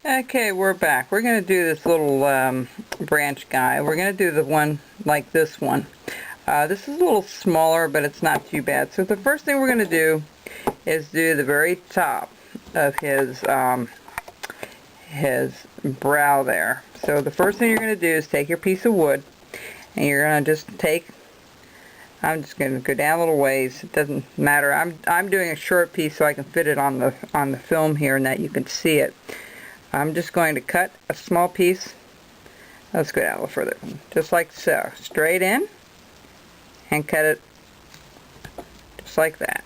Okay, we're back. We're going to do this little branch guy. We're going to do the one like this one. This is a little smaller, but it's not too bad. So the first thing we're going to do is do the very top of his brow there. So the first thing you're going to do is take your piece of wood, and you're going to just take, I'm just going to go down a little ways. It doesn't matter. I'm doing a short piece so I can fit it on the film here and that you can see it. I'm just going to cut a small piece. Let's go down a little further. Just like so. Straight in and cut it just like that.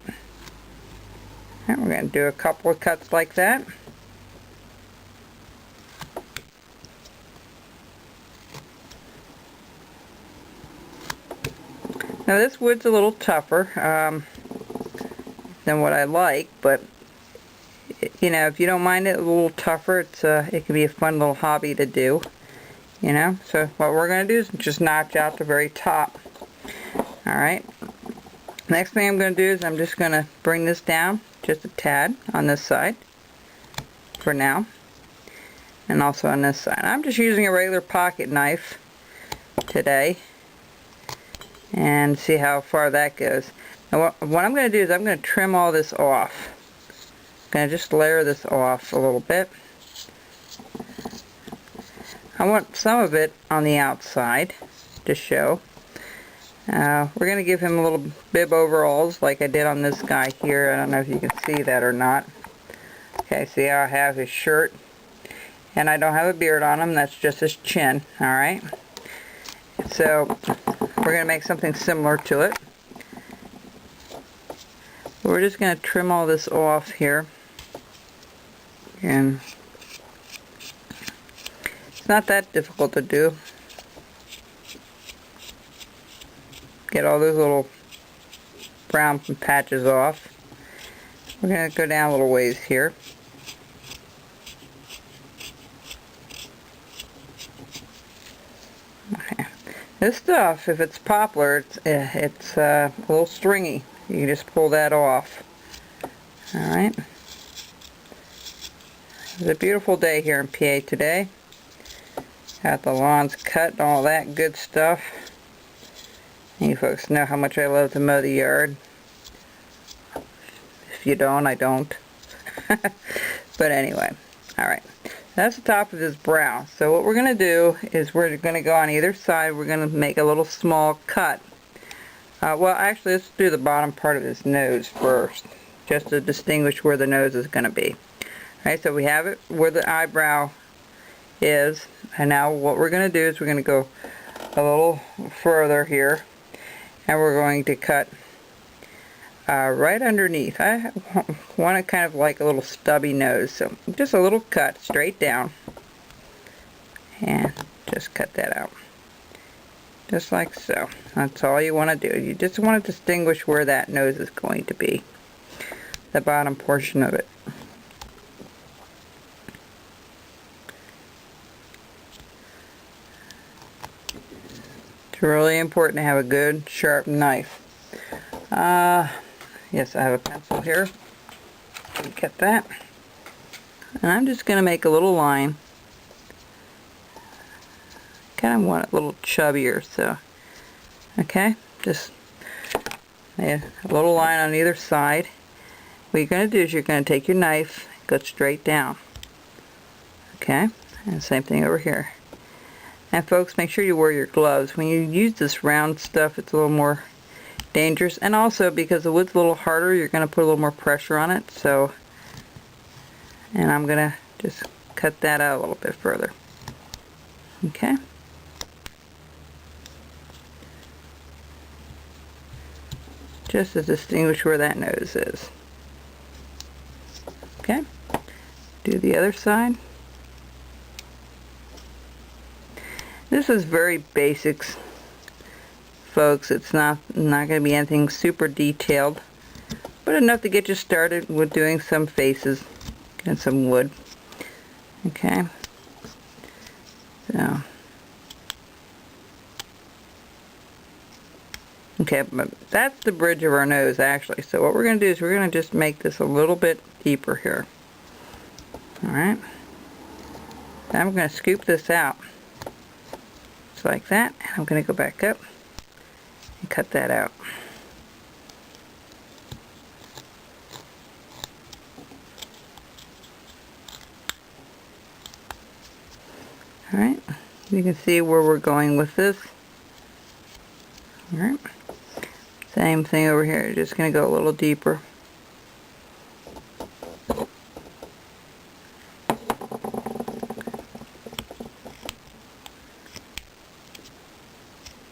And we're going to do a couple of cuts like that. Now this wood's a little tougher than what I like, but you know, if you don't mind it a little tougher, it can be a fun little hobby to do, you know. So what we're going to do is just notch out the very top. Alright, next thing I'm going to do is I'm just going to bring this down just a tad on this side for now, and also on this side. I'm just using a regular pocket knife today, and see how far that goes. Now what I'm going to do is I'm going to trim all this off. Going to just layer this off a little bit. I want some of it on the outside to show. We're going to give him a little bib overalls like I did on this guy here. I don't know if you can see that or not. Okay, see how I have his shirt, and I don't have a beard on him. That's just his chin. Alright, so we're going to make something similar to it. We're just going to trim all this off here. And it's not that difficult to do. Get all those little brown patches off. We're going to go down a little ways here. Okay. This stuff, if it's poplar, it's a little stringy. You can just pull that off. Alright. It's a beautiful day here in PA today. Got the lawns cut and all that good stuff. You folks know how much I love to mow the yard. If you don't, I don't. But anyway, alright. That's the top of his brow. So what we're going to do is we're going to go on either side. We're going to make a little small cut. Well, actually, let's do the bottom part of his nose first, just to distinguish where the nose is going to be. Alright, so we have it where the eyebrow is, and now what we're going to do is we're going to go a little further here, and we're going to cut right underneath. I want it kind of like a little stubby nose, so just a little cut straight down, and just cut that out. Just like so. That's all you want to do. You just want to distinguish where that nose is going to be, the bottom portion of it. It's really important to have a good sharp knife. Yes, I have a pencil here. Get that. And I'm just going to make a little line. Kind of want it a little chubbier, so okay, just a little line on either side. What you're going to do is you're going to take your knife, go straight down. Okay, and same thing over here. And folks, make sure you wear your gloves. When you use this round stuff, it's a little more dangerous, and also because the wood's a little harder, you're going to put a little more pressure on it. So, and I'm going to just cut that out a little bit further. Okay. Just to distinguish where that nose is. Okay. Do the other side. This is very basics, folks. It's not going to be anything super detailed, but enough to get you started with doing some faces and some wood. Okay. So. Okay, but that's the bridge of our nose actually. So what we're going to do is we're going to just make this a little bit deeper here. Alright. Now I'm going to scoop this out. Just like that. And I'm going to go back up and cut that out. Alright, you can see where we're going with this. Alright, same thing over here, just going to go a little deeper.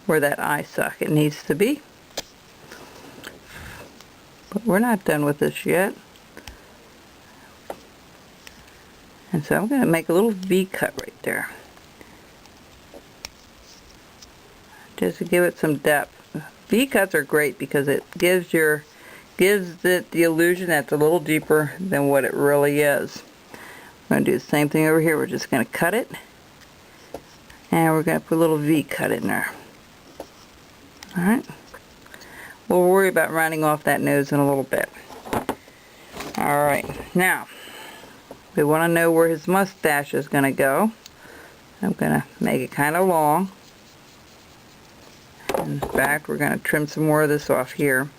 Where that eye socket needs to be. But we're not done with this yet. And so I'm going to make a little V cut right there. Just to give it some depth. V cuts are great because it gives it the illusion that it's a little deeper than what it really is. I'm going to do the same thing over here. We're just going to cut it. And we're going to put a little V cut in there. Alright. We'll worry about rounding off that nose in a little bit. Alright. Now, we want to know where his mustache is going to go. I'm going to make it kind of long. In fact, we're going to trim some more of this off here.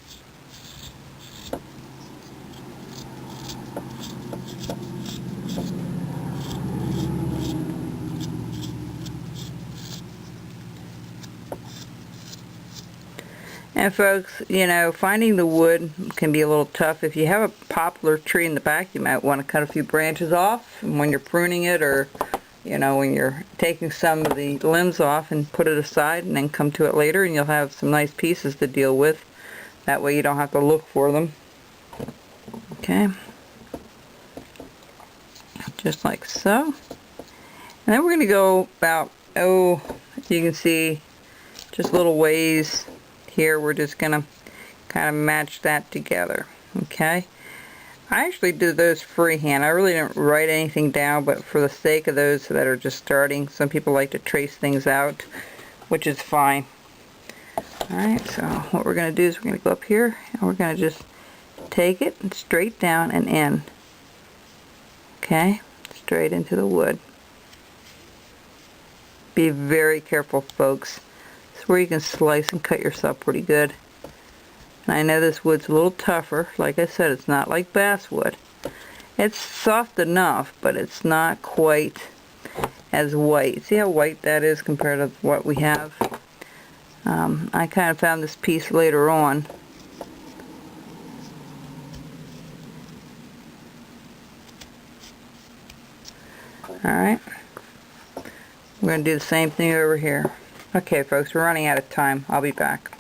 And folks, you know, finding the wood can be a little tough. If you have a poplar tree in the back, you might want to cut a few branches off when you're pruning it, or you know, when you're taking some of the limbs off, and put it aside and then come to it later, and you'll have some nice pieces to deal with. That way you don't have to look for them. Okay. Just like so. And then we're going to go about, you can see just little ways here. We're just going to kind of match that together. Okay. I actually did those freehand. I really didn't write anything down, but for the sake of those that are just starting, some people like to trace things out, which is fine. Alright, so what we're going to do is we're going to go up here, and we're going to just take it and straight down and in. Okay, straight into the wood. Be very careful, folks. This is where you can slice and cut yourself pretty good. And I know this wood's a little tougher. Like I said, it's not like basswood. It's soft enough, but it's not quite as white. See how white that is compared to what we have? I kind of found this piece later on. Alright. We're going to do the same thing over here. Okay, folks, we're running out of time. I'll be back.